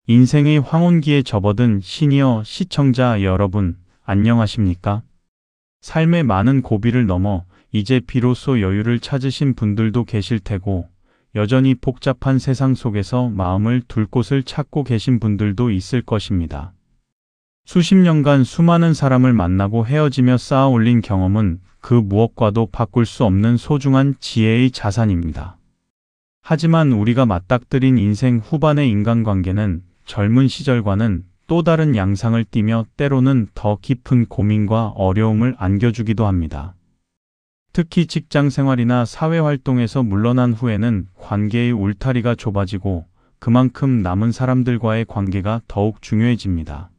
인생의 황혼기에 접어든 시니어 시청자 여러분, 안녕하십니까? 삶의 많은 고비를 넘어 이제 비로소 여유를 찾으신 분들도 계실 테고, 여전히 복잡한 세상 속에서 마음을 둘 곳을 찾고 계신 분들도 있을 것입니다. 수십 년간 수많은 사람을 만나고 헤어지며 쌓아 올린 경험은 그 무엇과도 바꿀 수 없는 소중한 지혜의 자산입니다. 하지만 우리가 맞닥뜨린 인생 후반의 인간관계는 젊은 시절과는 또 다른 양상을 띠며 때로는 더 깊은 고민과 어려움을 안겨주기도 합니다. 특히 직장 생활이나 사회 활동에서 물러난 후에는 관계의 울타리가 좁아지고 그만큼 남은 사람들과의 관계가 더욱 중요해집니다.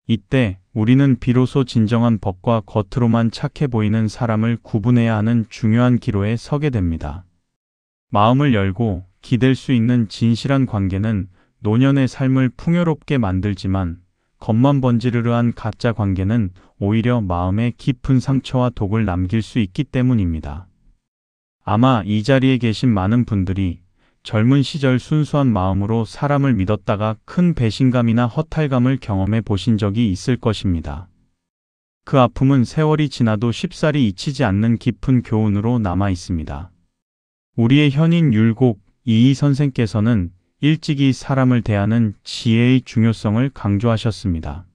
이때 우리는 비로소 진정한 법과 겉으로만 착해 보이는 사람을 구분해야 하는 중요한 기로에 서게 됩니다. 마음을 열고 기댈 수 있는 진실한 관계는 노년의 삶을 풍요롭게 만들지만, 겉만 번지르르한 가짜 관계는 오히려 마음에 깊은 상처와 독을 남길 수 있기 때문입니다. 아마 이 자리에 계신 많은 분들이 젊은 시절 순수한 마음으로 사람을 믿었다가 큰 배신감이나 허탈감을 경험해 보신 적이 있을 것입니다. 그 아픔은 세월이 지나도 쉽사리 잊히지 않는 깊은 교훈으로 남아 있습니다. 우리의 현인 율곡 이이 선생께서는 일찍이 사람을 대하는 지혜의 중요성을 강조하셨습니다.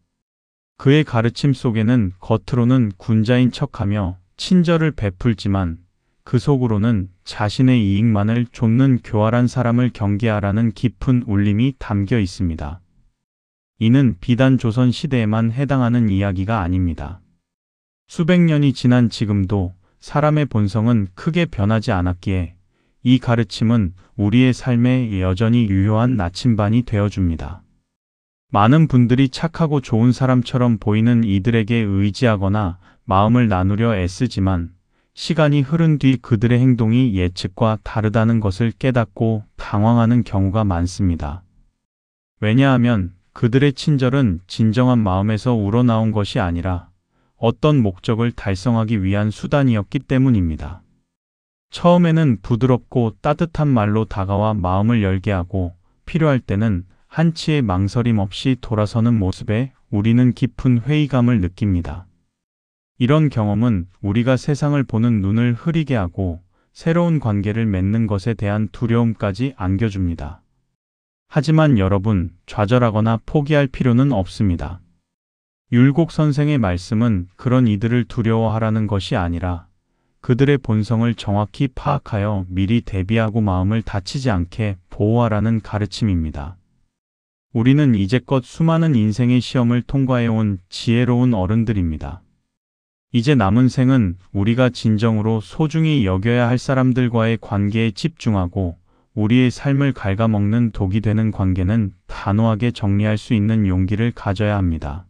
그의 가르침 속에는 겉으로는 군자인 척하며 친절을 베풀지만 그 속으로는 자신의 이익만을 좇는 교활한 사람을 경계하라는 깊은 울림이 담겨 있습니다. 이는 비단 조선 시대에만 해당하는 이야기가 아닙니다. 수백 년이 지난 지금도 사람의 본성은 크게 변하지 않았기에 이 가르침은 우리의 삶에 여전히 유효한 나침반이 되어줍니다. 많은 분들이 착하고 좋은 사람처럼 보이는 이들에게 의지하거나 마음을 나누려 애쓰지만, 시간이 흐른 뒤 그들의 행동이 예측과 다르다는 것을 깨닫고 당황하는 경우가 많습니다. 왜냐하면 그들의 친절은 진정한 마음에서 우러나온 것이 아니라 어떤 목적을 달성하기 위한 수단이었기 때문입니다. 처음에는 부드럽고 따뜻한 말로 다가와 마음을 열게 하고, 필요할 때는 한치의 망설임 없이 돌아서는 모습에 우리는 깊은 회의감을 느낍니다. 이런 경험은 우리가 세상을 보는 눈을 흐리게 하고 새로운 관계를 맺는 것에 대한 두려움까지 안겨줍니다. 하지만 여러분, 좌절하거나 포기할 필요는 없습니다. 율곡 선생의 말씀은 그런 이들을 두려워하라는 것이 아니라 그들의 본성을 정확히 파악하여 미리 대비하고 마음을 다치지 않게 보호하라는 가르침입니다. 우리는 이제껏 수많은 인생의 시험을 통과해온 지혜로운 어른들입니다. 이제 남은 생은 우리가 진정으로 소중히 여겨야 할 사람들과의 관계에 집중하고, 우리의 삶을 갉아먹는 독이 되는 관계는 단호하게 정리할 수 있는 용기를 가져야 합니다.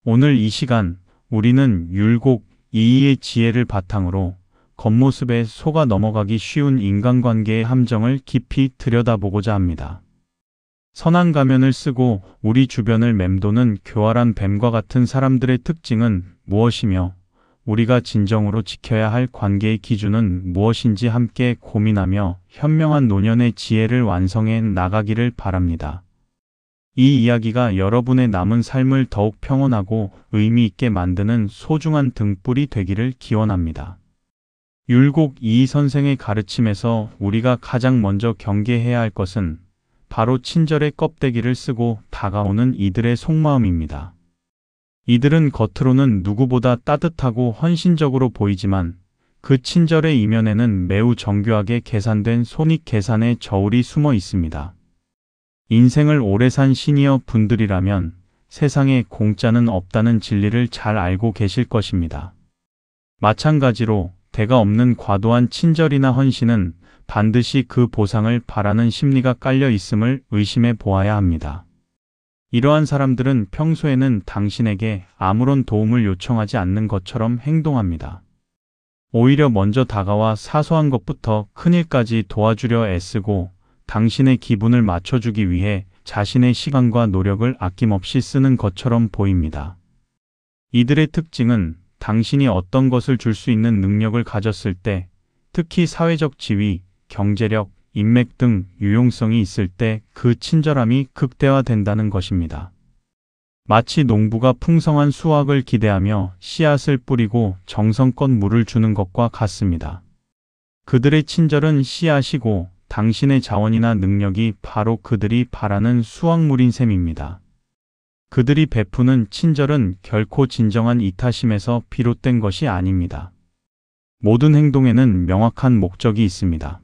오늘 이 시간 우리는 율곡 이이의 지혜를 바탕으로 겉모습에 속아 넘어가기 쉬운 인간관계의 함정을 깊이 들여다보고자 합니다. 선한 가면을 쓰고 우리 주변을 맴도는 교활한 뱀과 같은 사람들의 특징은 무엇이며, 우리가 진정으로 지켜야 할 관계의 기준은 무엇인지 함께 고민하며 현명한 노년의 지혜를 완성해 나가기를 바랍니다. 이 이야기가 여러분의 남은 삶을 더욱 평온하고 의미 있게 만드는 소중한 등불이 되기를 기원합니다. 율곡 이이 선생의 가르침에서 우리가 가장 먼저 경계해야 할 것은 바로 친절의 껍데기를 쓰고 다가오는 이들의 속마음입니다. 이들은 겉으로는 누구보다 따뜻하고 헌신적으로 보이지만 그 친절의 이면에는 매우 정교하게 계산된 손익계산의 저울이 숨어 있습니다. 인생을 오래 산 시니어 분들이라면 세상에 공짜는 없다는 진리를 잘 알고 계실 것입니다. 마찬가지로 대가 없는 과도한 친절이나 헌신은 반드시 그 보상을 바라는 심리가 깔려 있음을 의심해 보아야 합니다. 이러한 사람들은 평소에는 당신에게 아무런 도움을 요청하지 않는 것처럼 행동합니다. 오히려 먼저 다가와 사소한 것부터 큰일까지 도와주려 애쓰고 당신의 기분을 맞춰주기 위해 자신의 시간과 노력을 아낌없이 쓰는 것처럼 보입니다. 이들의 특징은 당신이 어떤 것을 줄 수 있는 능력을 가졌을 때, 특히 사회적 지위, 경제력, 인맥 등 유용성이 있을 때 그 친절함이 극대화된다는 것입니다. 마치 농부가 풍성한 수확을 기대하며 씨앗을 뿌리고 정성껏 물을 주는 것과 같습니다. 그들의 친절은 씨앗이고 당신의 자원이나 능력이 바로 그들이 바라는 수확물인 셈입니다. 그들이 베푸는 친절은 결코 진정한 이타심에서 비롯된 것이 아닙니다. 모든 행동에는 명확한 목적이 있습니다.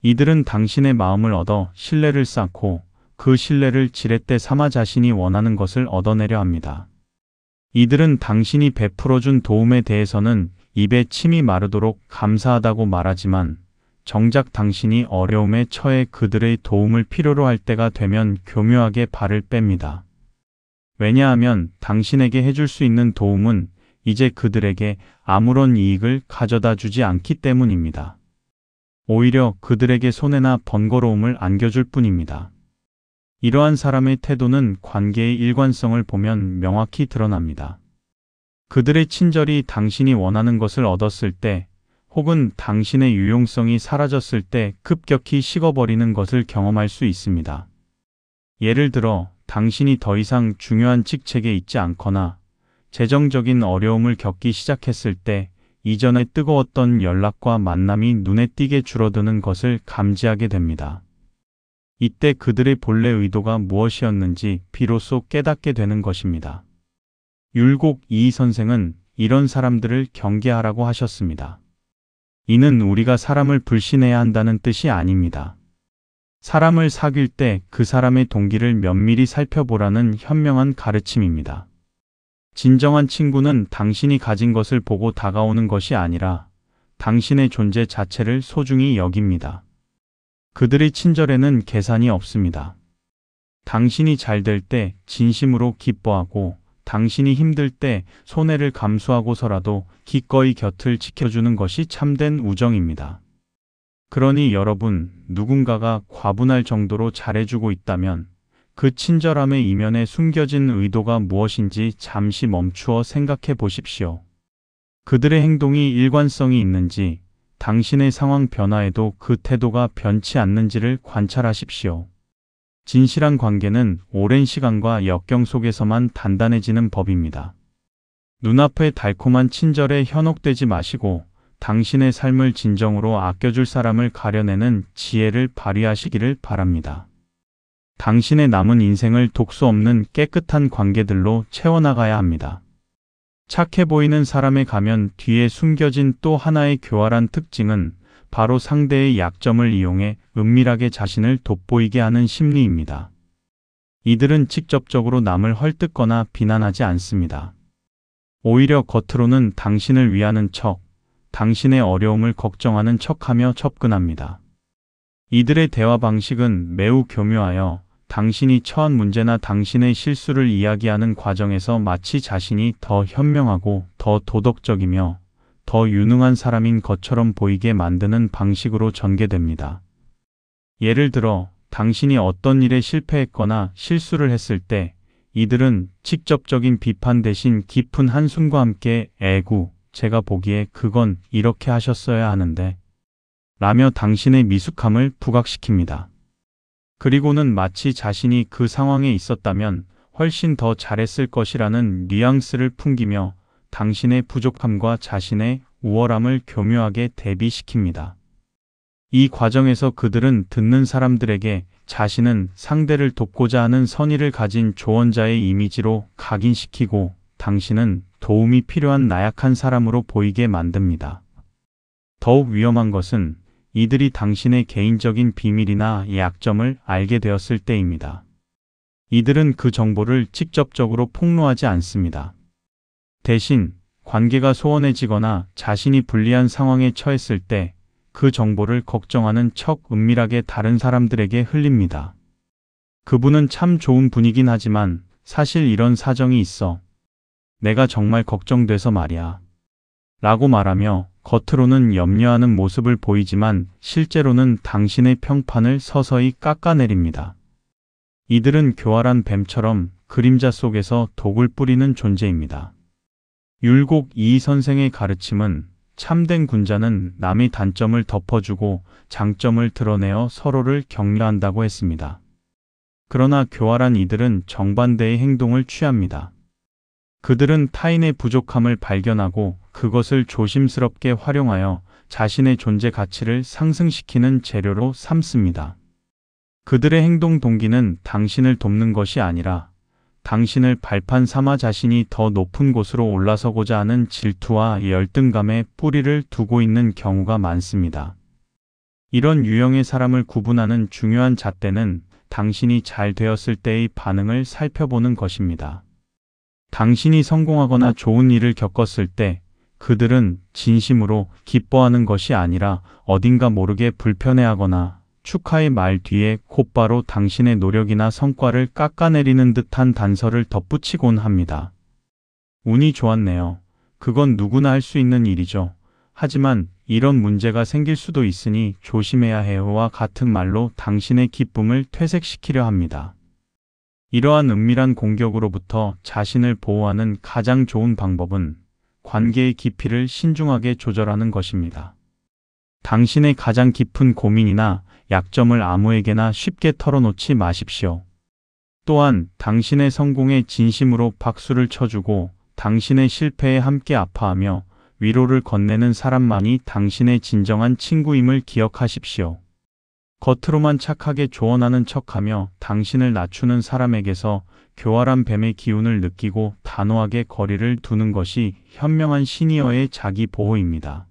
이들은 당신의 마음을 얻어 신뢰를 쌓고 그 신뢰를 지렛대 삼아 자신이 원하는 것을 얻어내려 합니다. 이들은 당신이 베풀어준 도움에 대해서는 입에 침이 마르도록 감사하다고 말하지만 정작 당신이 어려움에 처해 그들의 도움을 필요로 할 때가 되면 교묘하게 발을 뺍니다. 왜냐하면 당신에게 해줄 수 있는 도움은 이제 그들에게 아무런 이익을 가져다 주지 않기 때문입니다. 오히려 그들에게 손해나 번거로움을 안겨줄 뿐입니다. 이러한 사람의 태도는 관계의 일관성을 보면 명확히 드러납니다. 그들의 친절이 당신이 원하는 것을 얻었을 때 혹은 당신의 유용성이 사라졌을 때 급격히 식어버리는 것을 경험할 수 있습니다. 예를 들어 당신이 더 이상 중요한 직책에 있지 않거나 재정적인 어려움을 겪기 시작했을 때 이전에 뜨거웠던 연락과 만남이 눈에 띄게 줄어드는 것을 감지하게 됩니다. 이때 그들의 본래 의도가 무엇이었는지 비로소 깨닫게 되는 것입니다. 율곡 이 선생은 이런 사람들을 경계하라고 하셨습니다. 이는 우리가 사람을 불신해야 한다는 뜻이 아닙니다. 사람을 사귈 때 그 사람의 동기를 면밀히 살펴보라는 현명한 가르침입니다. 진정한 친구는 당신이 가진 것을 보고 다가오는 것이 아니라 당신의 존재 자체를 소중히 여깁니다. 그들의 친절에는 계산이 없습니다. 당신이 잘 될 때 진심으로 기뻐하고 당신이 힘들 때 손해를 감수하고서라도 기꺼이 곁을 지켜주는 것이 참된 우정입니다. 그러니 여러분, 누군가가 과분할 정도로 잘해주고 있다면 그 친절함의 이면에 숨겨진 의도가 무엇인지 잠시 멈추어 생각해 보십시오. 그들의 행동이 일관성이 있는지, 당신의 상황 변화에도 그 태도가 변치 않는지를 관찰하십시오. 진실한 관계는 오랜 시간과 역경 속에서만 단단해지는 법입니다. 눈앞의 달콤한 친절에 현혹되지 마시고 당신의 삶을 진정으로 아껴줄 사람을 가려내는 지혜를 발휘하시기를 바랍니다. 당신의 남은 인생을 독소 없는 깨끗한 관계들로 채워나가야 합니다. 착해 보이는 사람에 가면 뒤에 숨겨진 또 하나의 교활한 특징은 바로 상대의 약점을 이용해 은밀하게 자신을 돋보이게 하는 심리입니다. 이들은 직접적으로 남을 헐뜯거나 비난하지 않습니다. 오히려 겉으로는 당신을 위하는 척, 당신의 어려움을 걱정하는 척하며 접근합니다. 이들의 대화 방식은 매우 교묘하여 당신이 처한 문제나 당신의 실수를 이야기하는 과정에서 마치 자신이 더 현명하고 더 도덕적이며 더 유능한 사람인 것처럼 보이게 만드는 방식으로 전개됩니다. 예를 들어 당신이 어떤 일에 실패했거나 실수를 했을 때 이들은 직접적인 비판 대신 깊은 한숨과 함께 에구, 제가 보기에 그건 이렇게 하셨어야 하는데 라며 당신의 미숙함을 부각시킵니다. 그리고는 마치 자신이 그 상황에 있었다면 훨씬 더 잘했을 것이라는 뉘앙스를 풍기며 당신의 부족함과 자신의 우월함을 교묘하게 대비시킵니다. 이 과정에서 그들은 듣는 사람들에게 자신은 상대를 돕고자 하는 선의를 가진 조언자의 이미지로 각인시키고 당신은 도움이 필요한 나약한 사람으로 보이게 만듭니다. 더욱 위험한 것은 이들이 당신의 개인적인 비밀이나 약점을 알게 되었을 때입니다. 이들은 그 정보를 직접적으로 폭로하지 않습니다. 대신 관계가 소원해지거나 자신이 불리한 상황에 처했을 때 그 정보를 걱정하는 척 은밀하게 다른 사람들에게 흘립니다. 그분은 참 좋은 분이긴 하지만 사실 이런 사정이 있어. 내가 정말 걱정돼서 말이야. 라고 말하며 겉으로는 염려하는 모습을 보이지만 실제로는 당신의 평판을 서서히 깎아내립니다. 이들은 교활한 뱀처럼 그림자 속에서 독을 뿌리는 존재입니다. 율곡 이 선생의 가르침은 참된 군자는 남의 단점을 덮어주고 장점을 드러내어 서로를 격려한다고 했습니다. 그러나 교활한 이들은 정반대의 행동을 취합니다. 그들은 타인의 부족함을 발견하고 그것을 조심스럽게 활용하여 자신의 존재 가치를 상승시키는 재료로 삼습니다. 그들의 행동 동기는 당신을 돕는 것이 아니라 당신을 발판 삼아 자신이 더 높은 곳으로 올라서고자 하는 질투와 열등감에 뿌리를 두고 있는 경우가 많습니다. 이런 유형의 사람을 구분하는 중요한 잣대는 당신이 잘 되었을 때의 반응을 살펴보는 것입니다. 당신이 성공하거나 좋은 일을 겪었을 때 그들은 진심으로 기뻐하는 것이 아니라 어딘가 모르게 불편해하거나 축하의 말 뒤에 곧바로 당신의 노력이나 성과를 깎아내리는 듯한 단서를 덧붙이곤 합니다. 운이 좋았네요. 그건 누구나 할 수 있는 일이죠. 하지만 이런 문제가 생길 수도 있으니 조심해야 해요와 같은 말로 당신의 기쁨을 퇴색시키려 합니다. 이러한 은밀한 공격으로부터 자신을 보호하는 가장 좋은 방법은 관계의 깊이를 신중하게 조절하는 것입니다. 당신의 가장 깊은 고민이나 약점을 아무에게나 쉽게 털어놓지 마십시오. 또한 당신의 성공에 진심으로 박수를 쳐주고 당신의 실패에 함께 아파하며 위로를 건네는 사람만이 당신의 진정한 친구임을 기억하십시오. 겉으로만 착하게 조언하는 척하며 당신을 낮추는 사람에게서 교활한 뱀의 기운을 느끼고 단호하게 거리를 두는 것이 현명한 시니어의 자기 보호입니다.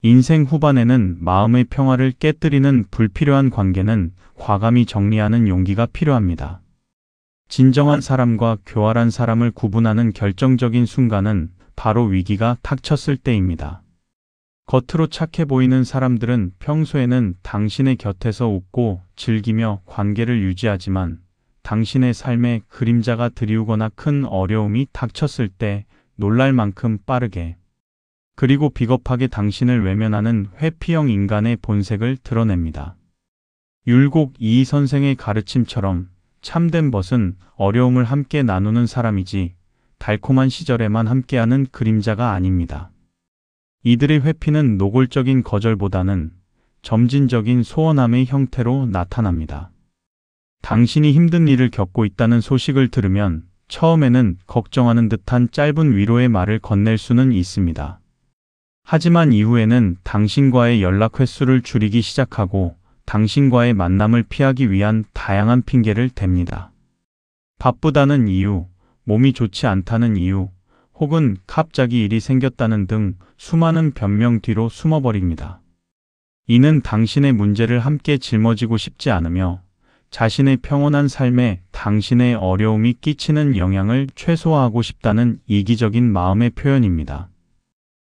인생 후반에는 마음의 평화를 깨뜨리는 불필요한 관계는 과감히 정리하는 용기가 필요합니다. 진정한 사람과 교활한 사람을 구분하는 결정적인 순간은 바로 위기가 닥쳤을 때입니다. 겉으로 착해 보이는 사람들은 평소에는 당신의 곁에서 웃고 즐기며 관계를 유지하지만 당신의 삶에 그림자가 드리우거나 큰 어려움이 닥쳤을 때 놀랄 만큼 빠르게 그리고 비겁하게 당신을 외면하는 회피형 인간의 본색을 드러냅니다. 율곡 이이 선생의 가르침처럼 참된 벗은 어려움을 함께 나누는 사람이지 달콤한 시절에만 함께하는 그림자가 아닙니다. 이들의 회피는 노골적인 거절보다는 점진적인 소원함의 형태로 나타납니다. 당신이 힘든 일을 겪고 있다는 소식을 들으면 처음에는 걱정하는 듯한 짧은 위로의 말을 건넬 수는 있습니다. 하지만 이후에는 당신과의 연락 횟수를 줄이기 시작하고 당신과의 만남을 피하기 위한 다양한 핑계를 댑니다. 바쁘다는 이유, 몸이 좋지 않다는 이유, 혹은 갑자기 일이 생겼다는 등 수많은 변명 뒤로 숨어버립니다. 이는 당신의 문제를 함께 짊어지고 싶지 않으며 자신의 평온한 삶에 당신의 어려움이 끼치는 영향을 최소화하고 싶다는 이기적인 마음의 표현입니다.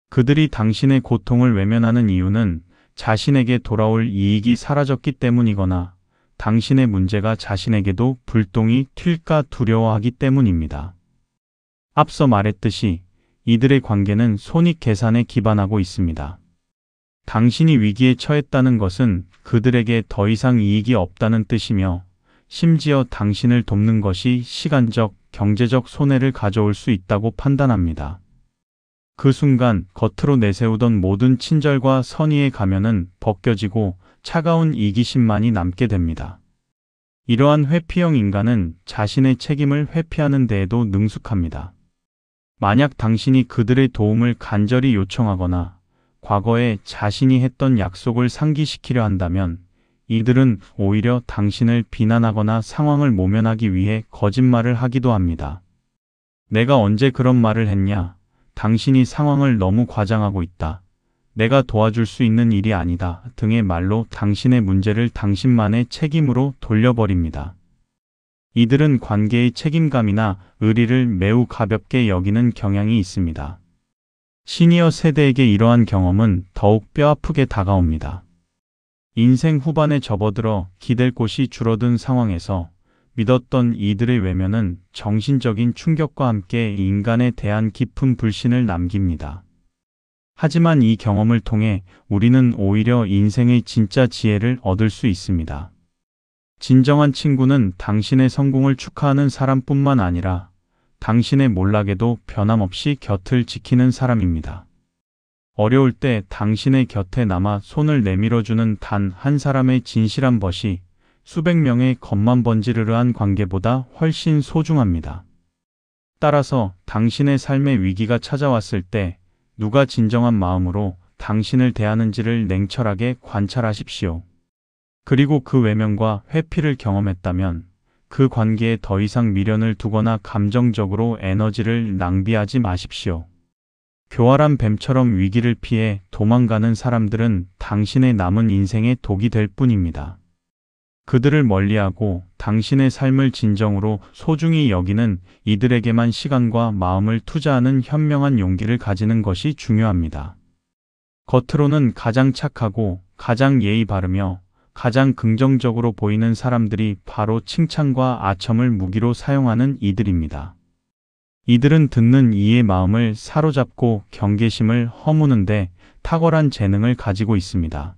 그들이 당신의 고통을 외면하는 이유는 자신에게 돌아올 이익이 사라졌기 때문이거나 당신의 문제가 자신에게도 불똥이 튈까 두려워하기 때문입니다. 앞서 말했듯이 이들의 관계는 손익계산에 기반하고 있습니다. 당신이 위기에 처했다는 것은 그들에게 더 이상 이익이 없다는 뜻이며 심지어 당신을 돕는 것이 시간적, 경제적 손해를 가져올 수 있다고 판단합니다. 그 순간 겉으로 내세우던 모든 친절과 선의의 가면은 벗겨지고 차가운 이기심만이 남게 됩니다. 이러한 회피형 인간은 자신의 책임을 회피하는 데에도 능숙합니다. 만약 당신이 그들의 도움을 간절히 요청하거나 과거에 자신이 했던 약속을 상기시키려 한다면 이들은 오히려 당신을 비난하거나 상황을 모면하기 위해 거짓말을 하기도 합니다. 내가 언제 그런 말을 했냐? 당신이 상황을 너무 과장하고 있다. 내가 도와줄 수 있는 일이 아니다. 등의 말로 당신의 문제를 당신만의 책임으로 돌려버립니다. 이들은 관계의 책임감이나 의리를 매우 가볍게 여기는 경향이 있습니다. 시니어 세대에게 이러한 경험은 더욱 뼈아프게 다가옵니다. 인생 후반에 접어들어 기댈 곳이 줄어든 상황에서 믿었던 이들의 외면은 정신적인 충격과 함께 인간에 대한 깊은 불신을 남깁니다. 하지만 이 경험을 통해 우리는 오히려 인생의 진짜 지혜를 얻을 수 있습니다. 진정한 친구는 당신의 성공을 축하하는 사람뿐만 아니라 당신의 몰락에도 변함없이 곁을 지키는 사람입니다. 어려울 때 당신의 곁에 남아 손을 내밀어주는 단 한 사람의 진실한 벗이 수백 명의 겉만 번지르르한 관계보다 훨씬 소중합니다. 따라서 당신의 삶의 위기가 찾아왔을 때 누가 진정한 마음으로 당신을 대하는지를 냉철하게 관찰하십시오. 그리고 그 외면과 회피를 경험했다면 그 관계에 더 이상 미련을 두거나 감정적으로 에너지를 낭비하지 마십시오. 교활한 뱀처럼 위기를 피해 도망가는 사람들은 당신의 남은 인생의 독이 될 뿐입니다. 그들을 멀리하고 당신의 삶을 진정으로 소중히 여기는 이들에게만 시간과 마음을 투자하는 현명한 용기를 가지는 것이 중요합니다. 겉으로는 가장 착하고 가장 예의 바르며 가장 긍정적으로 보이는 사람들이 바로 칭찬과 아첨을 무기로 사용하는 이들입니다. 이들은 듣는 이의 마음을 사로잡고 경계심을 허무는데 탁월한 재능을 가지고 있습니다.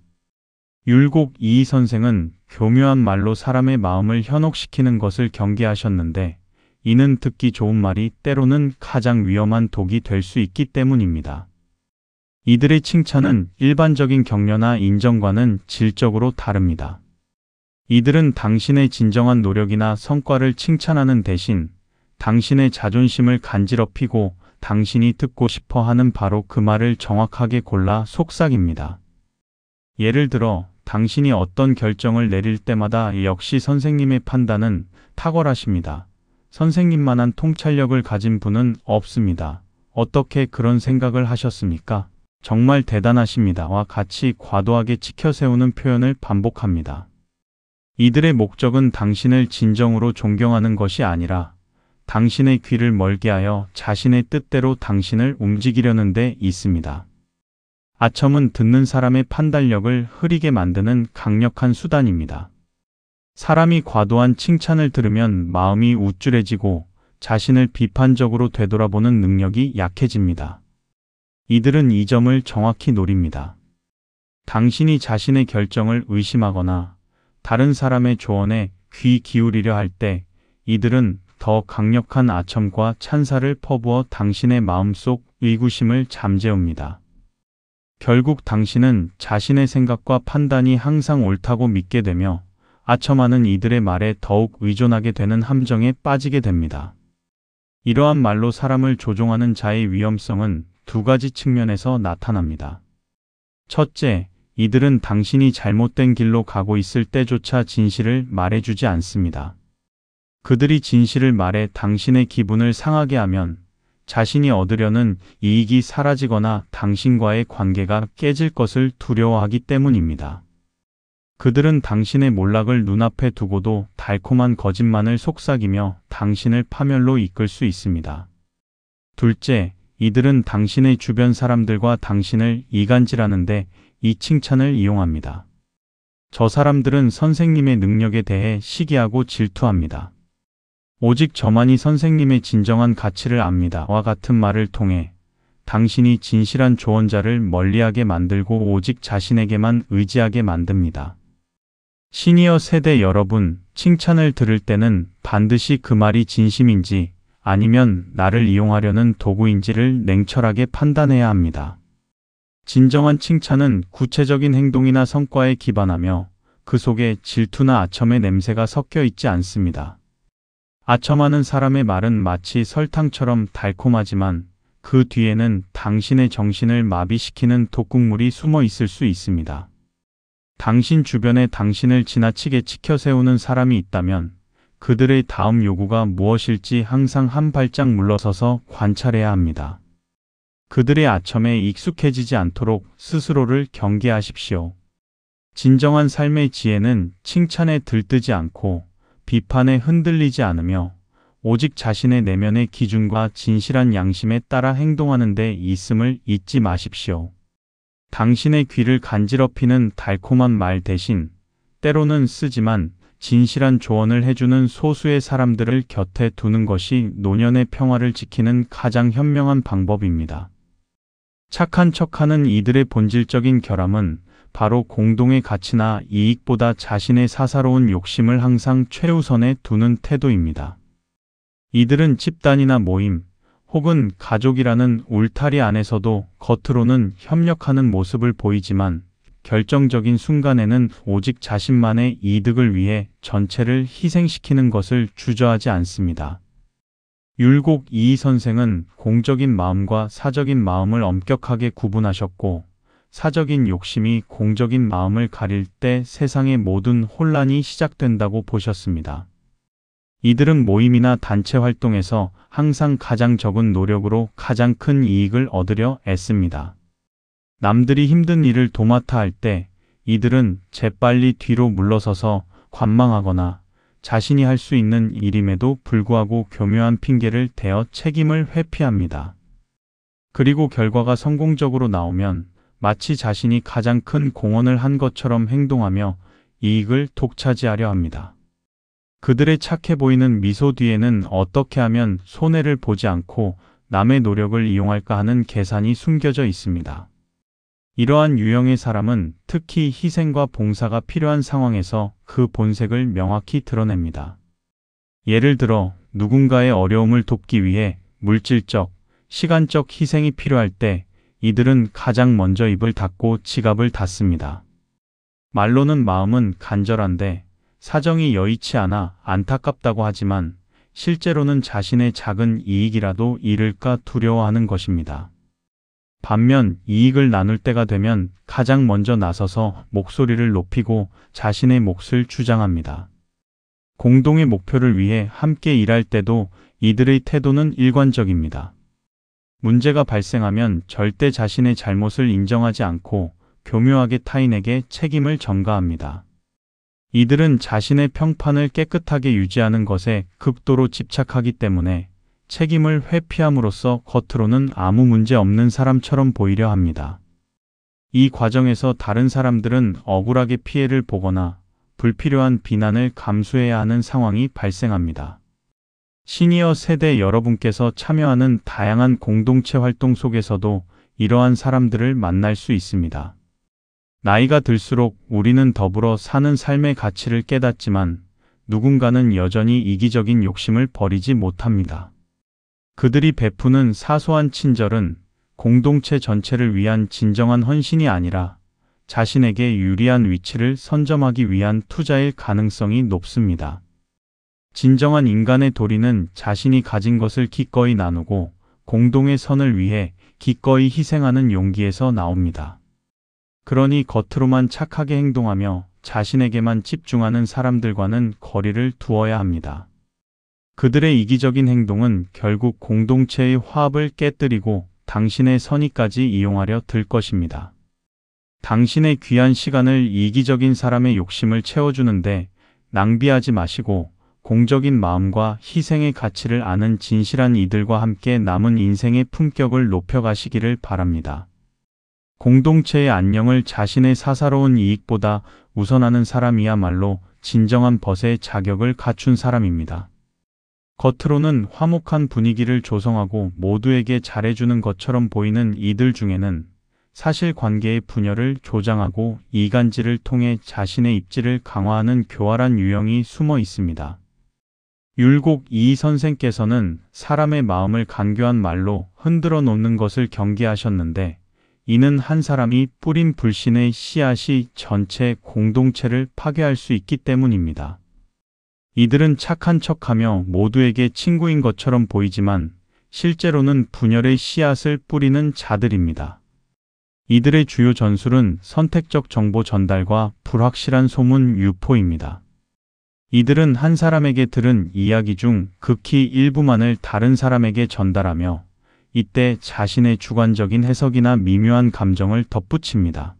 율곡 이의 선생은 교묘한 말로 사람의 마음을 현혹시키는 것을 경계하셨는데 이는 듣기 좋은 말이 때로는 가장 위험한 독이 될 수 있기 때문입니다. 이들의 칭찬은 일반적인 격려나 인정과는 질적으로 다릅니다. 이들은 당신의 진정한 노력이나 성과를 칭찬하는 대신 당신의 자존심을 간지럽히고 당신이 듣고 싶어 하는 바로 그 말을 정확하게 골라 속삭입니다. 예를 들어 당신이 어떤 결정을 내릴 때마다 역시 선생님의 판단은 탁월하십니다. 선생님만한 통찰력을 가진 분은 없습니다. 어떻게 그런 생각을 하셨습니까? 정말 대단하십니다와 같이 과도하게 치켜세우는 표현을 반복합니다. 이들의 목적은 당신을 진정으로 존경하는 것이 아니라 당신의 귀를 멀게 하여 자신의 뜻대로 당신을 움직이려는 데 있습니다. 아첨은 듣는 사람의 판단력을 흐리게 만드는 강력한 수단입니다. 사람이 과도한 칭찬을 들으면 마음이 우쭐해지고 자신을 비판적으로 되돌아보는 능력이 약해집니다. 이들은 이 점을 정확히 노립니다. 당신이 자신의 결정을 의심하거나 다른 사람의 조언에 귀 기울이려 할 때 이들은 더 강력한 아첨과 찬사를 퍼부어 당신의 마음속 의구심을 잠재웁니다. 결국 당신은 자신의 생각과 판단이 항상 옳다고 믿게 되며 아첨하는 이들의 말에 더욱 의존하게 되는 함정에 빠지게 됩니다. 이러한 말로 사람을 조종하는 자의 위험성은 두 가지 측면에서 나타납니다. 첫째, 이들은 당신이 잘못된 길로 가고 있을 때조차 진실을 말해주지 않습니다. 그들이 진실을 말해 당신의 기분을 상하게 하면 자신이 얻으려는 이익이 사라지거나 당신과의 관계가 깨질 것을 두려워하기 때문입니다. 그들은 당신의 몰락을 눈앞에 두고도 달콤한 거짓말을 속삭이며 당신을 파멸로 이끌 수 있습니다. 둘째, 이들은 당신의 주변 사람들과 당신을 이간질하는데 이 칭찬을 이용합니다. 저 사람들은 선생님의 능력에 대해 시기하고 질투합니다. 오직 저만이 선생님의 진정한 가치를 압니다와 같은 말을 통해 당신이 진실한 조언자를 멀리하게 만들고 오직 자신에게만 의지하게 만듭니다. 시니어 세대 여러분, 칭찬을 들을 때는 반드시 그 말이 진심인지 아니면 나를 이용하려는 도구인지를 냉철하게 판단해야 합니다. 진정한 칭찬은 구체적인 행동이나 성과에 기반하며 그 속에 질투나 아첨의 냄새가 섞여 있지 않습니다. 아첨하는 사람의 말은 마치 설탕처럼 달콤하지만 그 뒤에는 당신의 정신을 마비시키는 독극물이 숨어 있을 수 있습니다. 당신 주변에 당신을 지나치게 치켜세우는 사람이 있다면 그들의 다음 요구가 무엇일지 항상 한 발짝 물러서서 관찰해야 합니다. 그들의 아첨에 익숙해지지 않도록 스스로를 경계하십시오. 진정한 삶의 지혜는 칭찬에 들뜨지 않고 비판에 흔들리지 않으며 오직 자신의 내면의 기준과 진실한 양심에 따라 행동하는 데 있음을 잊지 마십시오. 당신의 귀를 간지럽히는 달콤한 말 대신 때로는 쓰지만 진실한 조언을 해주는 소수의 사람들을 곁에 두는 것이 노년의 평화를 지키는 가장 현명한 방법입니다. 착한 척하는 이들의 본질적인 결함은 바로 공동의 가치나 이익보다 자신의 사사로운 욕심을 항상 최우선에 두는 태도입니다. 이들은 집단이나 모임 혹은 가족이라는 울타리 안에서도 겉으로는 협력하는 모습을 보이지만 결정적인 순간에는 오직 자신만의 이득을 위해 전체를 희생시키는 것을 주저하지 않습니다. 율곡 이이 선생은 공적인 마음과 사적인 마음을 엄격하게 구분하셨고, 사적인 욕심이 공적인 마음을 가릴 때 세상의 모든 혼란이 시작된다고 보셨습니다. 이들은 모임이나 단체 활동에서 항상 가장 적은 노력으로 가장 큰 이익을 얻으려 애씁니다. 남들이 힘든 일을 도맡아 할 때 이들은 재빨리 뒤로 물러서서 관망하거나 자신이 할 수 있는 일임에도 불구하고 교묘한 핑계를 대어 책임을 회피합니다. 그리고 결과가 성공적으로 나오면 마치 자신이 가장 큰 공헌을 한 것처럼 행동하며 이익을 독차지하려 합니다. 그들의 착해 보이는 미소 뒤에는 어떻게 하면 손해를 보지 않고 남의 노력을 이용할까 하는 계산이 숨겨져 있습니다. 이러한 유형의 사람은 특히 희생과 봉사가 필요한 상황에서 그 본색을 명확히 드러냅니다. 예를 들어 누군가의 어려움을 돕기 위해 물질적, 시간적 희생이 필요할 때 이들은 가장 먼저 입을 닫고 지갑을 닫습니다. 말로는 마음은 간절한데 사정이 여의치 않아 안타깝다고 하지만 실제로는 자신의 작은 이익이라도 잃을까 두려워하는 것입니다. 반면 이익을 나눌 때가 되면 가장 먼저 나서서 목소리를 높이고 자신의 몫을 주장합니다. 공동의 목표를 위해 함께 일할 때도 이들의 태도는 일관적입니다. 문제가 발생하면 절대 자신의 잘못을 인정하지 않고 교묘하게 타인에게 책임을 전가합니다. 이들은 자신의 평판을 깨끗하게 유지하는 것에 극도로 집착하기 때문에 책임을 회피함으로써 겉으로는 아무 문제 없는 사람처럼 보이려 합니다. 이 과정에서 다른 사람들은 억울하게 피해를 보거나 불필요한 비난을 감수해야 하는 상황이 발생합니다. 시니어 세대 여러분께서 참여하는 다양한 공동체 활동 속에서도 이러한 사람들을 만날 수 있습니다. 나이가 들수록 우리는 더불어 사는 삶의 가치를 깨닫지만 누군가는 여전히 이기적인 욕심을 버리지 못합니다. 그들이 베푸는 사소한 친절은 공동체 전체를 위한 진정한 헌신이 아니라 자신에게 유리한 위치를 선점하기 위한 투자일 가능성이 높습니다. 진정한 인간의 도리는 자신이 가진 것을 기꺼이 나누고 공동의 선을 위해 기꺼이 희생하는 용기에서 나옵니다. 그러니 겉으로만 착하게 행동하며 자신에게만 집중하는 사람들과는 거리를 두어야 합니다. 그들의 이기적인 행동은 결국 공동체의 화합을 깨뜨리고 당신의 선의까지 이용하려 들 것입니다. 당신의 귀한 시간을 이기적인 사람의 욕심을 채워주는데 낭비하지 마시고 공적인 마음과 희생의 가치를 아는 진실한 이들과 함께 남은 인생의 품격을 높여가시기를 바랍니다. 공동체의 안녕을 자신의 사사로운 이익보다 우선하는 사람이야말로 진정한 벗의 자격을 갖춘 사람입니다. 겉으로는 화목한 분위기를 조성하고 모두에게 잘해주는 것처럼 보이는 이들 중에는 사실 관계의 분열을 조장하고 이간질을 통해 자신의 입지를 강화하는 교활한 유형이 숨어 있습니다. 율곡 이이 선생께서는 사람의 마음을 간교한 말로 흔들어 놓는 것을 경계하셨는데 이는 한 사람이 뿌린 불신의 씨앗이 전체 공동체를 파괴할 수 있기 때문입니다. 이들은 착한 척하며 모두에게 친구인 것처럼 보이지만 실제로는 분열의 씨앗을 뿌리는 자들입니다. 이들의 주요 전술은 선택적 정보 전달과 불확실한 소문 유포입니다. 이들은 한 사람에게 들은 이야기 중 극히 일부만을 다른 사람에게 전달하며 이때 자신의 주관적인 해석이나 미묘한 감정을 덧붙입니다.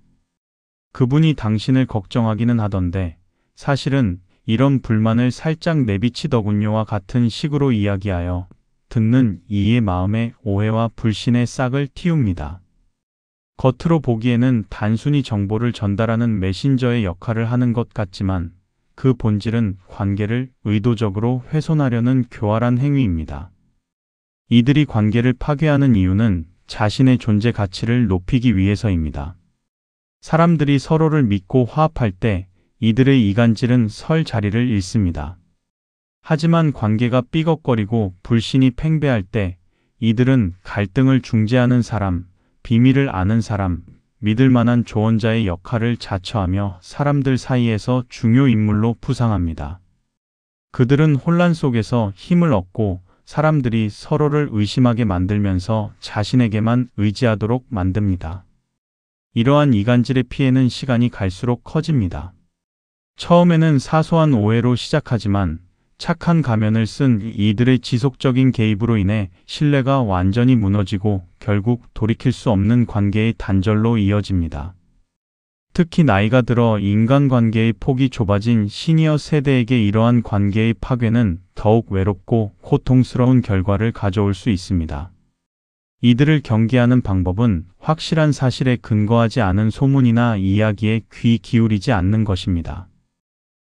그분이 당신을 걱정하기는 하던데 사실은 이런 불만을 살짝 내비치더군요와 같은 식으로 이야기하여 듣는 이의 마음에 오해와 불신의 싹을 틔웁니다. 겉으로 보기에는 단순히 정보를 전달하는 메신저의 역할을 하는 것 같지만 그 본질은 관계를 의도적으로 훼손하려는 교활한 행위입니다. 이들이 관계를 파괴하는 이유는 자신의 존재 가치를 높이기 위해서입니다. 사람들이 서로를 믿고 화합할 때 이들의 이간질은 설 자리를 잃습니다. 하지만 관계가 삐걱거리고 불신이 팽배할 때 이들은 갈등을 중재하는 사람, 비밀을 아는 사람, 믿을 만한 조언자의 역할을 자처하며 사람들 사이에서 중요 인물로 부상합니다. 그들은 혼란 속에서 힘을 얻고 사람들이 서로를 의심하게 만들면서 자신에게만 의지하도록 만듭니다. 이러한 이간질의 피해는 시간이 갈수록 커집니다. 처음에는 사소한 오해로 시작하지만 착한 가면을 쓴 이들의 지속적인 개입으로 인해 신뢰가 완전히 무너지고 결국 돌이킬 수 없는 관계의 단절로 이어집니다. 특히 나이가 들어 인간관계의 폭이 좁아진 시니어 세대에게 이러한 관계의 파괴는 더욱 외롭고 고통스러운 결과를 가져올 수 있습니다. 이들을 경계하는 방법은 확실한 사실에 근거하지 않은 소문이나 이야기에 귀 기울이지 않는 것입니다.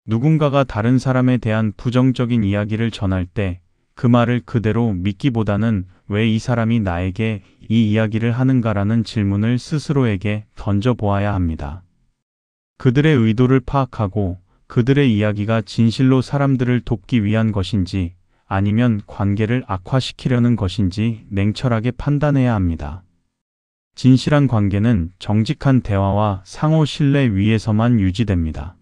누군가가 다른 사람에 대한 부정적인 이야기를 전할 때 그 말을 그대로 믿기보다는 왜 이 사람이 나에게 이 이야기를 하는가라는 질문을 스스로에게 던져보아야 합니다. 그들의 의도를 파악하고 그들의 이야기가 진실로 사람들을 돕기 위한 것인지 아니면 관계를 악화시키려는 것인지 냉철하게 판단해야 합니다. 진실한 관계는 정직한 대화와 상호 신뢰 위에서만 유지됩니다.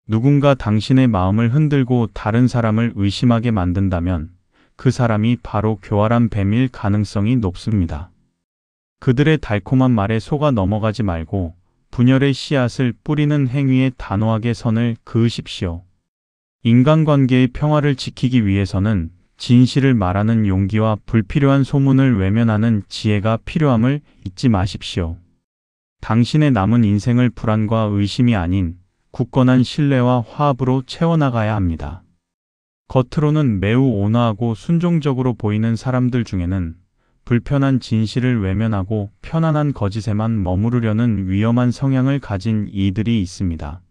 누군가 당신의 마음을 흔들고 다른 사람을 의심하게 만든다면 그 사람이 바로 교활한 뱀일 가능성이 높습니다. 그들의 달콤한 말에 속아 넘어가지 말고 분열의 씨앗을 뿌리는 행위에 단호하게 선을 그으십시오. 인간관계의 평화를 지키기 위해서는 진실을 말하는 용기와 불필요한 소문을 외면하는 지혜가 필요함을 잊지 마십시오. 당신의 남은 인생을 불안과 의심이 아닌 굳건한 신뢰와 화합으로 채워나가야 합니다. 겉으로는 매우 온화하고 순종적으로 보이는 사람들 중에는 불편한 진실을 외면하고 편안한 거짓에만 머무르려는 위험한 성향을 가진 이들이 있습니다.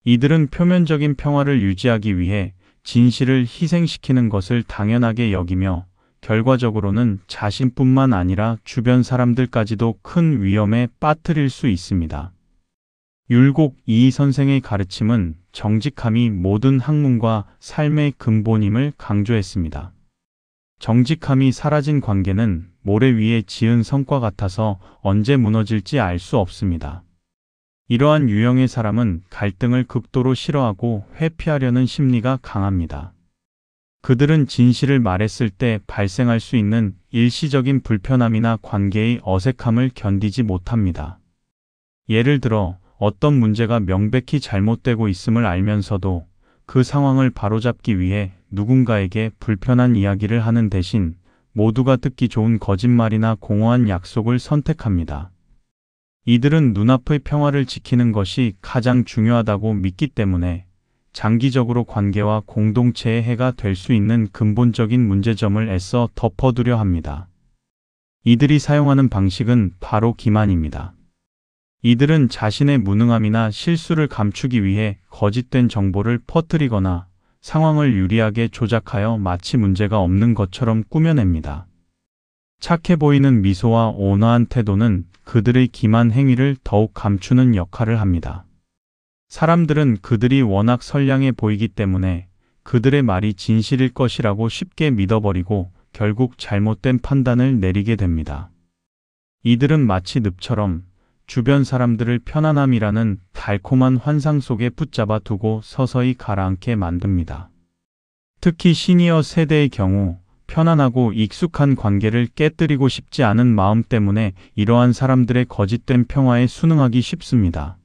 이들은 표면적인 평화를 유지하기 위해 진실을 희생시키는 것을 당연하게 여기며 결과적으로는 자신뿐만 아니라 주변 사람들까지도 큰 위험에 빠뜨릴 수 있습니다. 율곡 이이 선생의 가르침은 정직함이 모든 학문과 삶의 근본임을 강조했습니다. 정직함이 사라진 관계는 모래 위에 지은 성과 같아서 언제 무너질지 알 수 없습니다. 이러한 유형의 사람은 갈등을 극도로 싫어하고 회피하려는 심리가 강합니다. 그들은 진실을 말했을 때 발생할 수 있는 일시적인 불편함이나 관계의 어색함을 견디지 못합니다. 예를 들어 어떤 문제가 명백히 잘못되고 있음을 알면서도 그 상황을 바로잡기 위해 누군가에게 불편한 이야기를 하는 대신 모두가 듣기 좋은 거짓말이나 공허한 약속을 선택합니다. 이들은 눈앞의 평화를 지키는 것이 가장 중요하다고 믿기 때문에 장기적으로 관계와 공동체에 해가 될 수 있는 근본적인 문제점을 애써 덮어두려 합니다. 이들이 사용하는 방식은 바로 기만입니다. 이들은 자신의 무능함이나 실수를 감추기 위해 거짓된 정보를 퍼뜨리거나 상황을 유리하게 조작하여 마치 문제가 없는 것처럼 꾸며냅니다. 착해 보이는 미소와 온화한 태도는 그들의 기만 행위를 더욱 감추는 역할을 합니다. 사람들은 그들이 워낙 선량해 보이기 때문에 그들의 말이 진실일 것이라고 쉽게 믿어버리고 결국 잘못된 판단을 내리게 됩니다. 이들은 마치 늪처럼 주변 사람들을 편안함이라는 달콤한 환상 속에 붙잡아 두고 서서히 가라앉게 만듭니다. 특히 시니어 세대의 경우 편안하고 익숙한 관계를 깨뜨리고 싶지 않은 마음 때문에 이러한 사람들의 거짓된 평화에 순응하기 쉽습니다.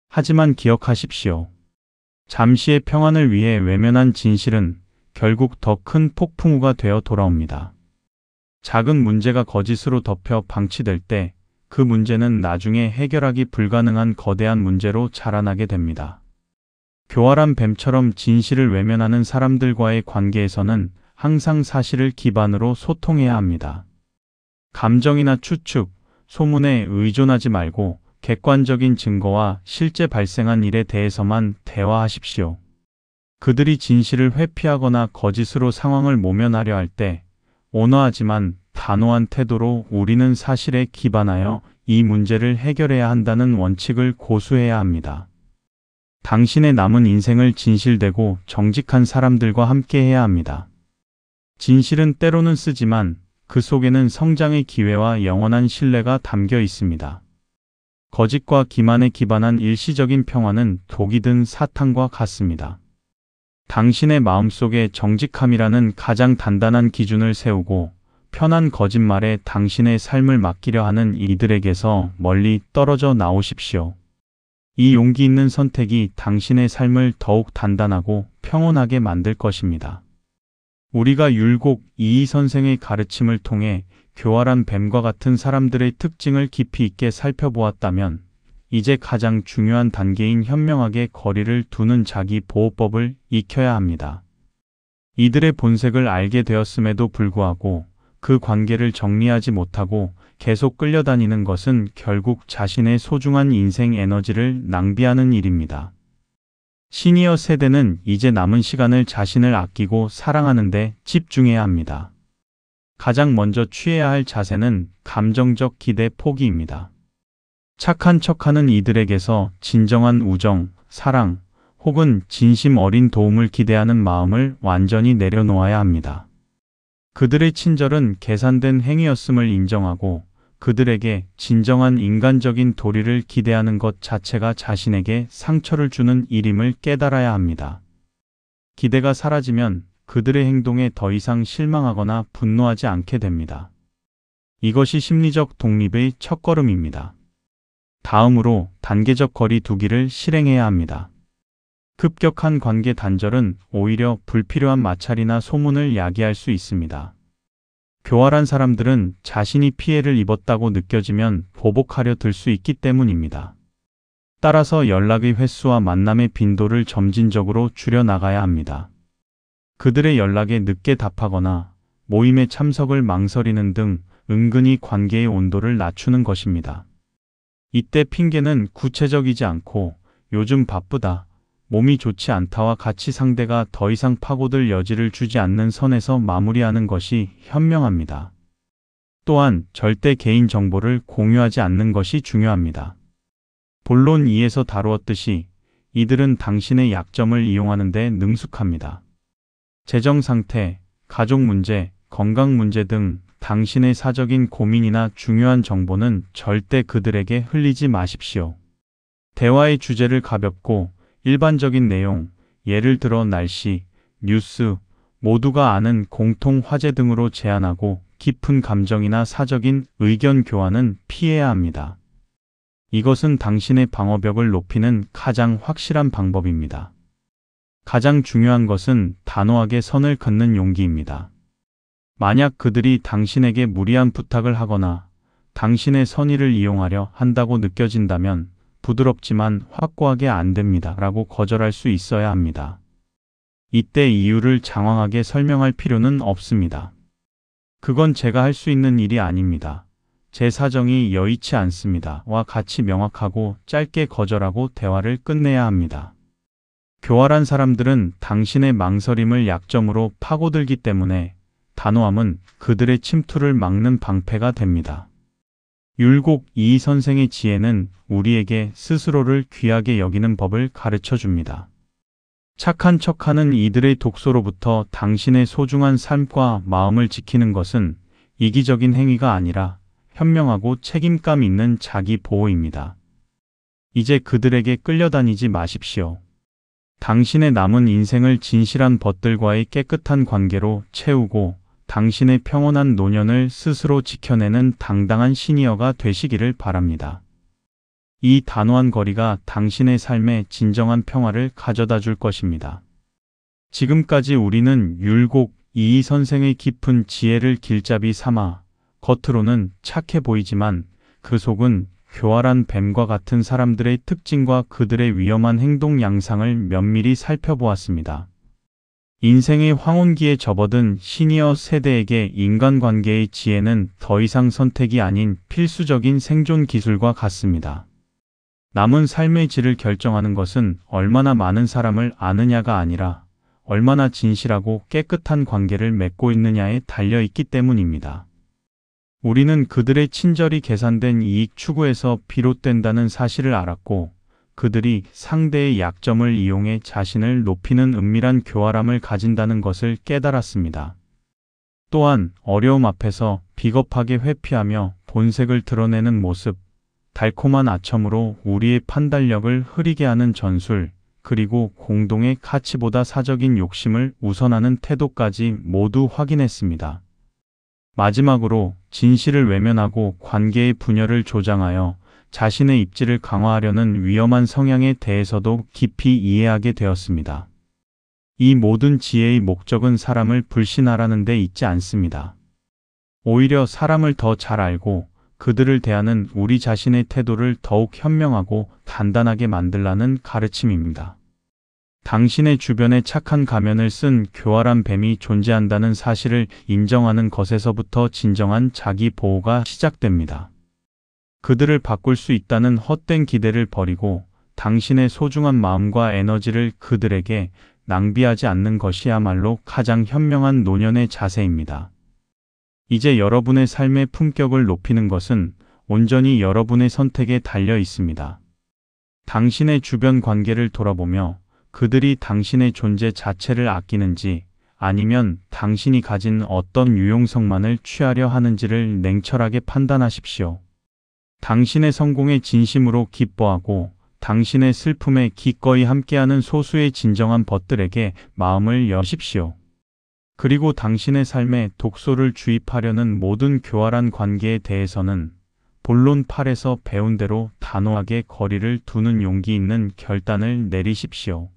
하지만 기억하십시오. 잠시의 평안을 위해 외면한 진실은 결국 더 큰 폭풍우가 되어 돌아옵니다. 작은 문제가 거짓으로 덮여 방치될 때 그 문제는 나중에 해결하기 불가능한 거대한 문제로 자라나게 됩니다. 교활한 뱀처럼 진실을 외면하는 사람들과의 관계에서는 항상 사실을 기반으로 소통해야 합니다. 감정이나 추측, 소문에 의존하지 말고 객관적인 증거와 실제 발생한 일에 대해서만 대화하십시오. 그들이 진실을 회피하거나 거짓으로 상황을 모면하려 할 때 온화하지만 단호한 태도로 우리는 사실에 기반하여 이 문제를 해결해야 한다는 원칙을 고수해야 합니다. 당신의 남은 인생을 진실되고 정직한 사람들과 함께 해야 합니다. 진실은 때로는 쓰지만 그 속에는 성장의 기회와 영원한 신뢰가 담겨 있습니다. 거짓과 기만에 기반한 일시적인 평화는 독이 든 사탕과 같습니다. 당신의 마음속에 정직함이라는 가장 단단한 기준을 세우고 편한 거짓말에 당신의 삶을 맡기려 하는 이들에게서 멀리 떨어져 나오십시오. 이 용기 있는 선택이 당신의 삶을 더욱 단단하고 평온하게 만들 것입니다. 우리가 율곡 이이 선생의 가르침을 통해 교활한 뱀과 같은 사람들의 특징을 깊이 있게 살펴보았다면 이제 가장 중요한 단계인 현명하게 거리를 두는 자기 보호법을 익혀야 합니다. 이들의 본색을 알게 되었음에도 불구하고 그 관계를 정리하지 못하고 계속 끌려다니는 것은 결국 자신의 소중한 인생 에너지를 낭비하는 일입니다. 시니어 세대는 이제 남은 시간을 자신을 아끼고 사랑하는 데 집중해야 합니다. 가장 먼저 취해야 할 자세는 감정적 기대 포기입니다. 착한 척하는 이들에게서 진정한 우정, 사랑 혹은 진심 어린 도움을 기대하는 마음을 완전히 내려놓아야 합니다. 그들의 친절은 계산된 행위였음을 인정하고 그들에게 진정한 인간적인 도리를 기대하는 것 자체가 자신에게 상처를 주는 일임을 깨달아야 합니다. 기대가 사라지면 그들의 행동에 더 이상 실망하거나 분노하지 않게 됩니다. 이것이 심리적 독립의 첫걸음입니다. 다음으로 단계적 거리 두기를 실행해야 합니다. 급격한 관계 단절은 오히려 불필요한 마찰이나 소문을 야기할 수 있습니다. 교활한 사람들은 자신이 피해를 입었다고 느껴지면 보복하려 들 수 있기 때문입니다. 따라서 연락의 횟수와 만남의 빈도를 점진적으로 줄여나가야 합니다. 그들의 연락에 늦게 답하거나 모임에 참석을 망설이는 등 은근히 관계의 온도를 낮추는 것입니다. 이때 핑계는 구체적이지 않고 요즘 바쁘다, 몸이 좋지 않다와 같이 상대가 더 이상 파고들 여지를 주지 않는 선에서 마무리하는 것이 현명합니다. 또한 절대 개인 정보를 공유하지 않는 것이 중요합니다. 본론 2에서 다루었듯이 이들은 당신의 약점을 이용하는 데 능숙합니다. 재정 상태, 가족 문제, 건강 문제 등 당신의 사적인 고민이나 중요한 정보는 절대 그들에게 흘리지 마십시오. 대화의 주제를 가볍고 일반적인 내용, 예를 들어 날씨, 뉴스, 모두가 아는 공통 화제 등으로 제한하고 깊은 감정이나 사적인 의견 교환은 피해야 합니다. 이것은 당신의 방어벽을 높이는 가장 확실한 방법입니다. 가장 중요한 것은 단호하게 선을 긋는 용기입니다. 만약 그들이 당신에게 무리한 부탁을 하거나 당신의 선의를 이용하려 한다고 느껴진다면 부드럽지만 확고하게 안 됩니다 라고 거절할 수 있어야 합니다. 이때 이유를 장황하게 설명할 필요는 없습니다. 그건 제가 할 수 있는 일이 아닙니다. 제 사정이 여의치 않습니다. 와 같이 명확하고 짧게 거절하고 대화를 끝내야 합니다. 교활한 사람들은 당신의 망설임을 약점으로 파고들기 때문에 단호함은 그들의 침투를 막는 방패가 됩니다. 율곡 이이 선생의 지혜는 우리에게 스스로를 귀하게 여기는 법을 가르쳐 줍니다. 착한 척하는 이들의 독소로부터 당신의 소중한 삶과 마음을 지키는 것은 이기적인 행위가 아니라 현명하고 책임감 있는 자기 보호입니다. 이제 그들에게 끌려다니지 마십시오. 당신의 남은 인생을 진실한 벗들과의 깨끗한 관계로 채우고 당신의 평온한 노년을 스스로 지켜내는 당당한 시니어가 되시기를 바랍니다. 이 단호한 거리가 당신의 삶에 진정한 평화를 가져다 줄 것입니다. 지금까지 우리는 율곡 이이 선생의 깊은 지혜를 길잡이 삼아 겉으로는 착해 보이지만 그 속은 교활한 뱀과 같은 사람들의 특징과 그들의 위험한 행동 양상을 면밀히 살펴보았습니다. 인생의 황혼기에 접어든 시니어 세대에게 인간관계의 지혜는 더 이상 선택이 아닌 필수적인 생존 기술과 같습니다. 남은 삶의 질을 결정하는 것은 얼마나 많은 사람을 아느냐가 아니라 얼마나 진실하고 깨끗한 관계를 맺고 있느냐에 달려 있기 때문입니다. 우리는 그들의 친절이 계산된 이익 추구에서 비롯된다는 사실을 알았고 그들이 상대의 약점을 이용해 자신을 높이는 은밀한 교활함을 가진다는 것을 깨달았습니다. 또한 어려움 앞에서 비겁하게 회피하며 본색을 드러내는 모습, 달콤한 아첨으로 우리의 판단력을 흐리게 하는 전술, 그리고 공동의 가치보다 사적인 욕심을 우선하는 태도까지 모두 확인했습니다. 마지막으로 진실을 외면하고 관계의 분열을 조장하여 자신의 입지를 강화하려는 위험한 성향에 대해서도 깊이 이해하게 되었습니다. 이 모든 지혜의 목적은 사람을 불신하라는 데 있지 않습니다. 오히려 사람을 더 잘 알고 그들을 대하는 우리 자신의 태도를 더욱 현명하고 단단하게 만들라는 가르침입니다. 당신의 주변에 착한 가면을 쓴 교활한 뱀이 존재한다는 사실을 인정하는 것에서부터 진정한 자기 보호가 시작됩니다. 그들을 바꿀 수 있다는 헛된 기대를 버리고 당신의 소중한 마음과 에너지를 그들에게 낭비하지 않는 것이야말로 가장 현명한 노년의 자세입니다. 이제 여러분의 삶의 품격을 높이는 것은 온전히 여러분의 선택에 달려 있습니다. 당신의 주변 관계를 돌아보며 그들이 당신의 존재 자체를 아끼는지 아니면 당신이 가진 어떤 유용성만을 취하려 하는지를 냉철하게 판단하십시오. 당신의 성공에 진심으로 기뻐하고 당신의 슬픔에 기꺼이 함께하는 소수의 진정한 벗들에게 마음을 여십시오. 그리고 당신의 삶에 독소를 주입하려는 모든 교활한 관계에 대해서는 본론 8에서 배운 대로 단호하게 거리를 두는 용기 있는 결단을 내리십시오.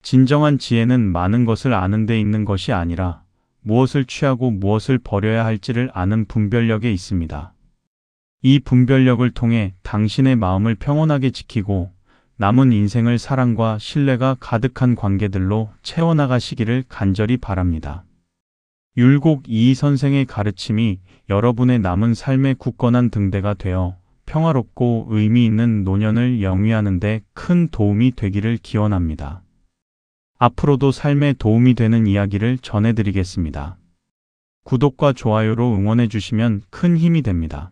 진정한 지혜는 많은 것을 아는 데 있는 것이 아니라 무엇을 취하고 무엇을 버려야 할지를 아는 분별력에 있습니다. 이 분별력을 통해 당신의 마음을 평온하게 지키고 남은 인생을 사랑과 신뢰가 가득한 관계들로 채워나가시기를 간절히 바랍니다. 율곡 이이 선생의 가르침이 여러분의 남은 삶의 굳건한 등대가 되어 평화롭고 의미 있는 노년을 영위하는 데 큰 도움이 되기를 기원합니다. 앞으로도 삶에 도움이 되는 이야기를 전해드리겠습니다. 구독과 좋아요로 응원해 주시면 큰 힘이 됩니다.